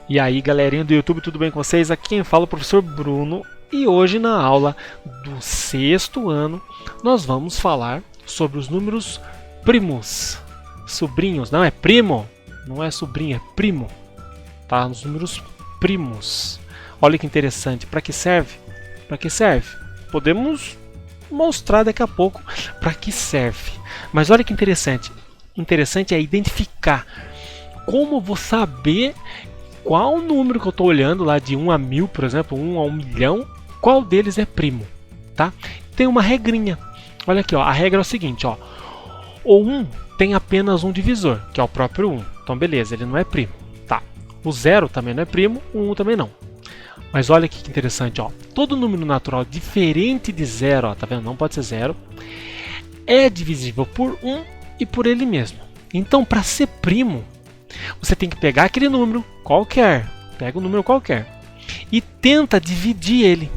E aí, galerinha do YouTube, tudo bem com vocês? Aqui quem fala é o professor Bruno e hoje na aula do sexto ano nós vamos falar sobre os números primos. Sobrinhos, não é primo, não é sobrinho, é primo. Tá? Os números primos. Olha que interessante, para que serve? Para que serve? Podemos mostrar daqui a pouco para que serve. Mas olha que interessante. Interessante é identificar. Como vou saber qual número que eu estou olhando lá de 1 a 1000, por exemplo, 1 a 1 milhão, qual deles é primo, tá? Tem uma regrinha. Olha aqui, ó, a regra é o seguinte, ó. O 1 tem apenas um divisor, que é o próprio 1. Então beleza, ele não é primo, tá? O 0 também não é primo, o 1 também não. Mas olha que interessante, ó. Todo número natural diferente de 0, ó, tá vendo? Não pode ser 0. É divisível por 1 e por ele mesmo. Então, para ser primo, você tem que pegar aquele número qualquer, pega um número qualquer e tenta dividir ele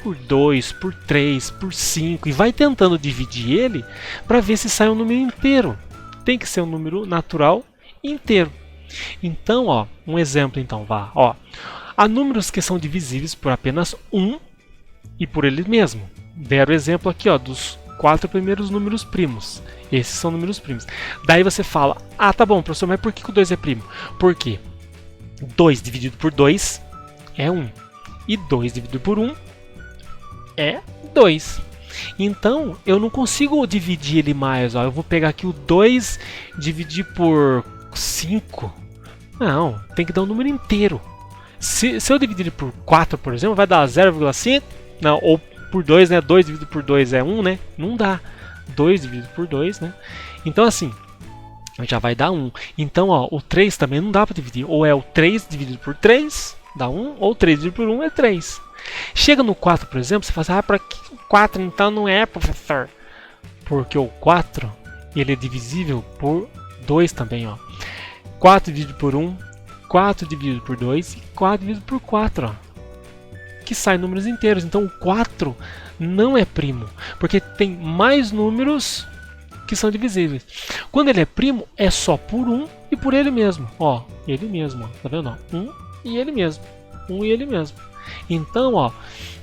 por 2, por 3, por 5 e vai tentando dividir ele para ver se sai um número inteiro. Tem que ser um número natural inteiro. Então, ó, um exemplo então, vá, ó. Há números que são divisíveis por apenas 1 e por ele mesmo. Deram o exemplo aqui, ó, dos 4 primeiros números primos. Esses são números primos. Daí você fala, ah, tá bom, professor, mas por que o 2 é primo? Porque 2 dividido por 2 é 1. E 2 dividido por 1 é 2. Então, eu não consigo dividir ele mais. Ó. Eu vou pegar aqui o 2 dividir por 5. Não, tem que dar um número inteiro. Se eu dividir por 4, por exemplo, vai dar 0,5. Não, ou por 2, né? 2 dividido por 2 é 1, né? Não dá. 2 dividido por 2, né? Então assim, já vai dar 1. Então, ó, o 3 também não dá para dividir. Ou é o 3 dividido por 3, dá 1, ou 3 dividido por 1 é 3. Chega no 4, por exemplo, você fala assim, ah, para que o 4 então não é, professor? Porque o 4, ele é divisível por 2 também, ó. 4 dividido por 1, 4 dividido por 2 e 4 dividido por 4, ó. Que sai números inteiros. Então o 4 não é primo, porque tem mais números que são divisíveis. Quando ele é primo, é só por 1 e por ele mesmo. Ó, ele mesmo, ó, tá vendo? Ó, 1 e ele mesmo. 1 e ele mesmo. Então, ó,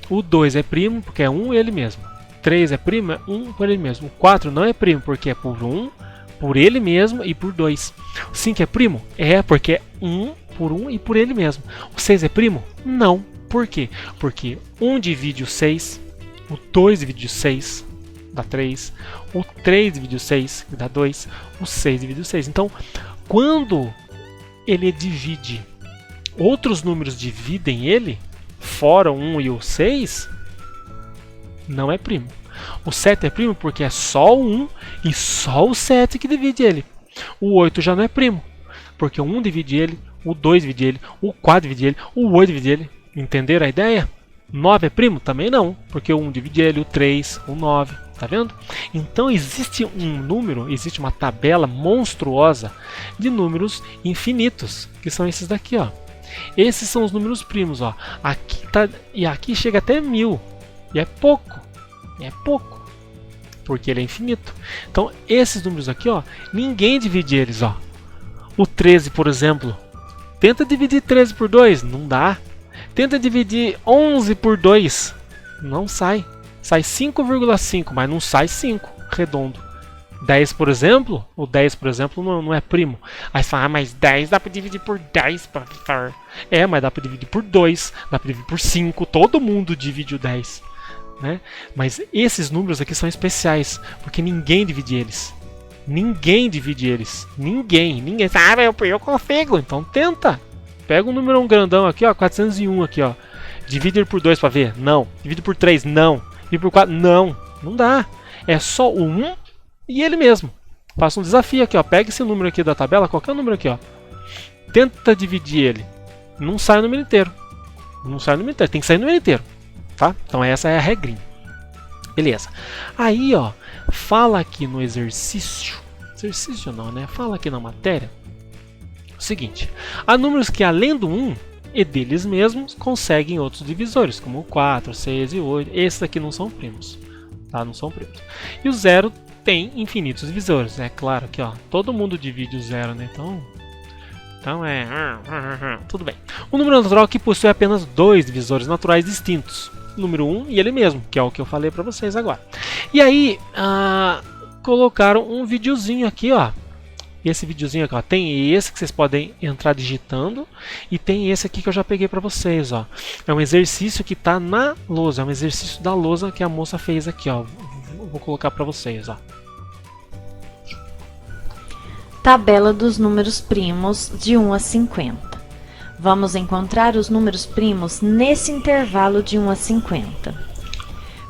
o 2 é primo porque é 1 e ele mesmo. 3 é primo, é 1 por ele mesmo. O 4 não é primo porque é por 1, por ele mesmo e por 2. O 5 é primo? É porque é 1 por 1 e por ele mesmo. O 6 é primo? Não. Por quê? Porque 1 divide o 6, o 2 divide o 6, dá 3, o 3 divide o 6, dá 2, o 6 divide o 6. Então, quando ele divide, outros números dividem ele, fora o 1 e o 6, não é primo. O 7 é primo porque é só o 1 e só o 7 que divide ele. O 8 já não é primo, porque o 1 divide ele, o 2 divide ele, o 4 divide ele, o 8 divide ele. Entenderam a ideia? 9 é primo? Também não, porque o 1 divide ele, o 3, o 9, tá vendo? Então existe um número, existe uma tabela monstruosa de números infinitos, que são esses daqui, ó. Esses são os números primos, ó. Aqui tá, e aqui chega até 1000, e é pouco, porque ele é infinito. Então esses números aqui, ó, ninguém divide eles, ó. O 13, por exemplo, tenta dividir 13 por 2, não dá. Tenta dividir 11 por 2. Não sai. Sai 5,5, mas não sai 5, redondo. 10, por exemplo, o 10, por exemplo, não é primo. Aí você fala, ah, mas 10 dá para dividir por 10, professor. É, mas dá para dividir por 2, dá para dividir por 5. Todo mundo divide o 10. Né? Mas esses números aqui são especiais, porque ninguém divide eles. Ninguém divide eles. Ninguém. Ah, eu consigo. Então tenta. Pega um número grandão aqui, ó, 401 aqui, ó. Divide ele por 2 para ver? Não. Divide por 3? Não. Divide por 4? Não. Não dá. É só o 1 e ele mesmo. Faça um desafio aqui, ó. Pega esse número aqui da tabela, qualquer número aqui, ó. Tenta dividir ele. Não sai o número inteiro. Não sai o número inteiro. Tem que sair o número inteiro. Tá? Então essa é a regrinha. Beleza. Aí, ó, fala aqui no exercício. Exercício não, né? Fala aqui na matéria. O seguinte, há números que além do 1 e deles mesmos conseguem outros divisores, como o 4, 6 e 8. Esses aqui não são primos, tá? Não são primos. E o 0 tem infinitos divisores, é claro que ó, todo mundo divide o 0, né? Então Então tudo bem. O número natural que possui apenas 2 divisores naturais distintos. O número 1 e ele mesmo, que é o que eu falei para vocês agora. E aí, colocaram um videozinho aqui, ó. Esse videozinho aqui, ó, tem esse que vocês podem entrar digitando e tem esse aqui que eu já peguei para vocês, ó. É um exercício que está na lousa, é um exercício da lousa que a moça fez aqui, ó. Vou colocar para vocês, ó. Tabela dos números primos de 1 a 50. Vamos encontrar os números primos nesse intervalo de 1 a 50.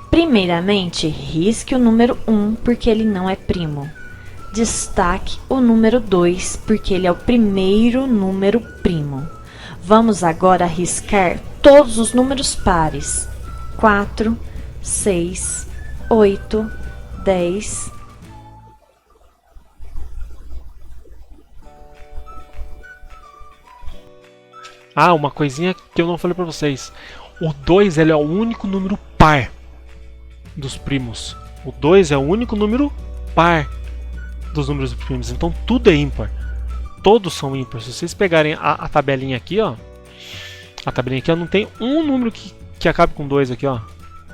Primeiramente, risque o número 1 porque ele não é primo. Destaque o número 2, porque ele é o primeiro número primo. Vamos agora riscar todos os números pares. 4, 6, 8, 10. Uma coisinha que eu não falei pra vocês. O 2 ele é o único número par dos primos. O 2 é o único número par dos números primos, então tudo é ímpar, todos são ímpares. Se vocês pegarem a tabelinha aqui, ó, a tabelinha aqui, ó, não tem um número que acabe com 2 aqui, ó,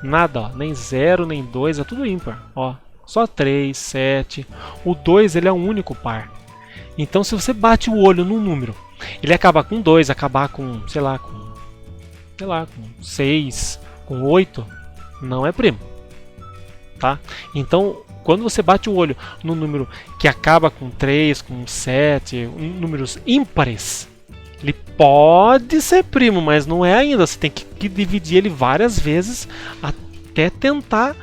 nada, ó, nem 0, nem 2, é tudo ímpar, ó, só 3, 7, o 2 ele é o único par. Então se você bate o olho num número, ele acaba com 2, acabar com, sei lá, com 6, com 8, não é primo, tá? Então quando você bate o olho no número que acaba com 3, com 7, números ímpares, ele pode ser primo, mas não é ainda. Você tem que dividir ele várias vezes até tentar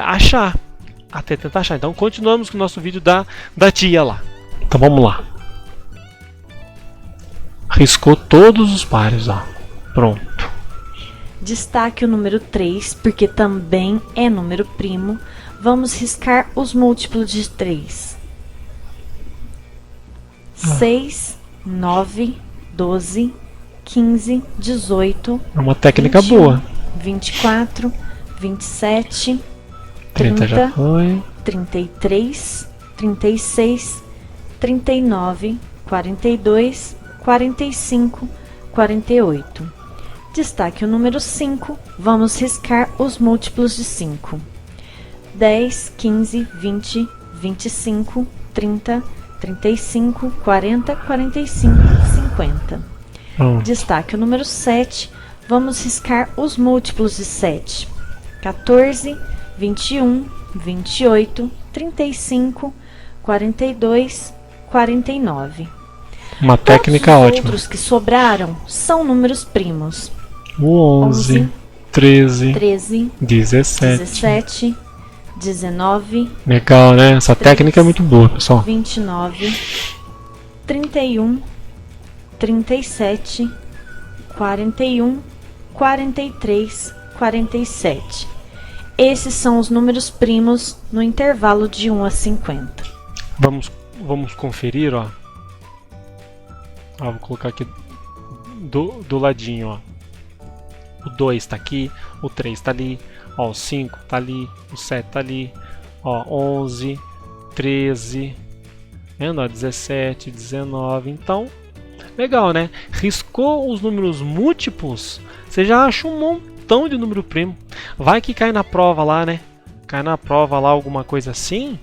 achar. Então continuamos com o nosso vídeo da tia lá. Então vamos lá. Riscou todos os pares, ó. Pronto. Destaque o número 3, porque também é número primo. Vamos riscar os múltiplos de 3. 6, 9, 12, 15, 18. É uma técnica 21, boa. 24, 27, 30 já 30, foi. 33, 36, 39, 42, 45, 48. Destaque o número 5. Vamos riscar os múltiplos de 5. 10, 15, 20, 25, 30, 35, 40, 45, 50. Destaque o número 7. Vamos riscar os múltiplos de 7. 14, 21, 28, 35, 42, 49. Uma técnica Todos os ótima. outros que sobraram são números primos. O 11, 13, 13, 17. 17, 19, Legal, né? Essa técnica é muito boa, pessoal. 29, 31, 37, 41, 43, 47. Esses são os números primos no intervalo de 1 a 50. Vamos conferir, ó. Vou colocar aqui do ladinho, ó. O 2 está aqui, o 3 está ali, ó, o 5 está ali, o 7 está ali, ó, 11, 13, vendo, ó, 17, 19, então, legal, né? Riscou os números múltiplos, você já acha um montão de número primo. Vai que cai na prova lá, né? Cai na prova lá alguma coisa assim,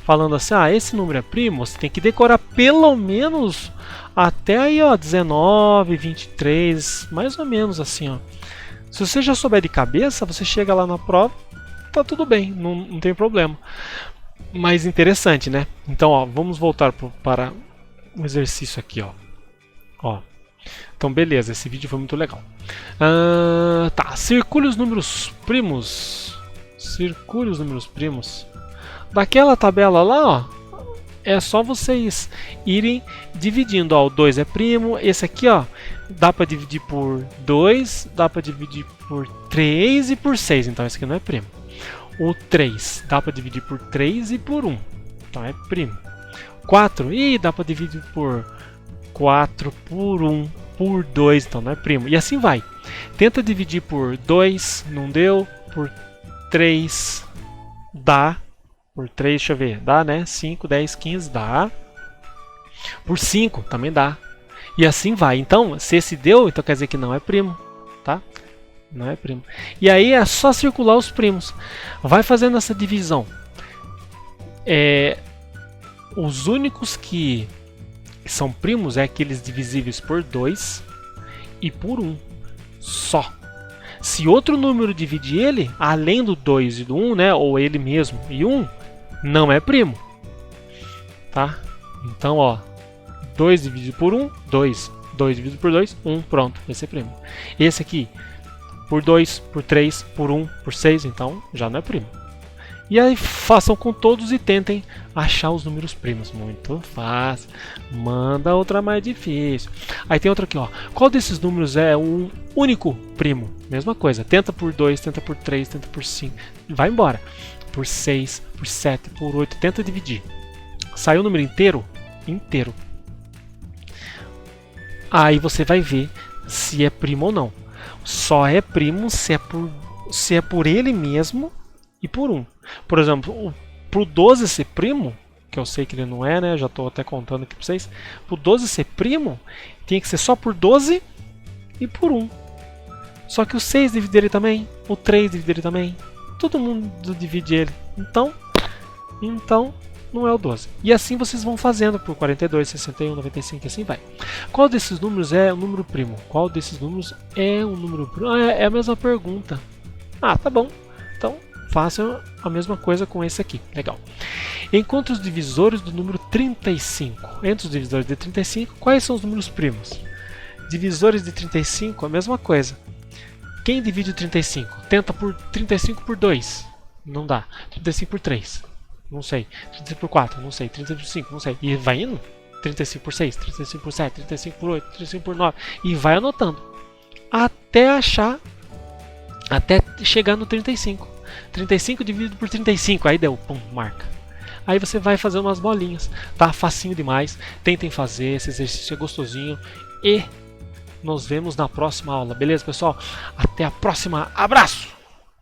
falando assim, esse número é primo, você tem que decorar pelo menos até aí, ó, 19, 23, mais ou menos assim, ó. Se você já souber de cabeça, você chega lá na prova, tá tudo bem, não tem problema. Mas interessante, né? Então, ó, vamos voltar para um exercício aqui, ó. Então, beleza, esse vídeo foi muito legal. Tá, circule os números primos. Circule os números primos. Daquela tabela lá, ó, é só vocês irem dividindo. Ó, o 2 é primo, esse aqui, ó, dá para dividir por 2, dá para dividir por 3 e por 6, então esse aqui não é primo. O 3 dá para dividir por 3 e por 1, então é primo. 4, dá para dividir por 4, por 1, por 2, então não é primo. E assim vai. Tenta dividir por 2, não deu, por 3, dá. Por 3, deixa eu ver, dá, né? 5, 10, 15, dá. Por 5 também dá. E assim vai. Então, se esse deu, então quer dizer que não é primo, tá? Não é primo. E aí é só circular os primos. Vai fazendo essa divisão. Os únicos que são primos é aqueles divisíveis por 2 e por 1. Só. Se outro número divide ele, além do 2 e do 1, né, ou ele mesmo e 1, não é primo. Tá? Então, ó, 2 dividido por 1, 2. 2 dividido por 2, 1. Pronto, esse é primo. Esse aqui, por 2, por 3, por 1, por 6, então já não é primo. E aí façam com todos e tentem achar os números primos. Muito fácil. Manda outra mais difícil. Aí tem outra aqui, ó. Qual desses números é um único primo? Mesma coisa. Tenta por 2, tenta por 3, tenta por 5. Vai embora. Por 6, por 7, por 8. Tenta dividir. Saiu o número inteiro? Inteiro. Aí você vai ver se é primo ou não. Só é primo se é por ele mesmo e por 1. Por exemplo, pro 12 ser primo, que eu sei que ele não é, né? Já estou até contando aqui para vocês. Pro 12 ser primo, tem que ser só por 12 e por 1. Só que o 6 divide ele também, o 3 divide ele também. Todo mundo divide ele. Então não é o 12. E assim vocês vão fazendo por 42, 61, 95 e assim vai. Qual desses números é o número primo? Qual desses números é um número primo? É a mesma pergunta. Ah, tá bom. Então façam a mesma coisa com esse aqui. Legal. Encontre os divisores do número 35. Entre os divisores de 35, quais são os números primos? Divisores de 35, a mesma coisa. Quem divide o 35? Tenta por 35 por 2. Não dá. 35 por 3. Não sei. 35 por 4. Não sei. 35 por 5. Não sei. E vai indo. 35 por 6. 35 por 7. 35 por 8. 35 por 9. E vai anotando. Até achar. Até chegar no 35. 35 dividido por 35. Aí deu. Pum, marca. Aí você vai fazer umas bolinhas. Tá facinho demais. Tentem fazer. Esse exercício é gostosinho. E nos vemos na próxima aula. Beleza, pessoal? Até a próxima. Abraço!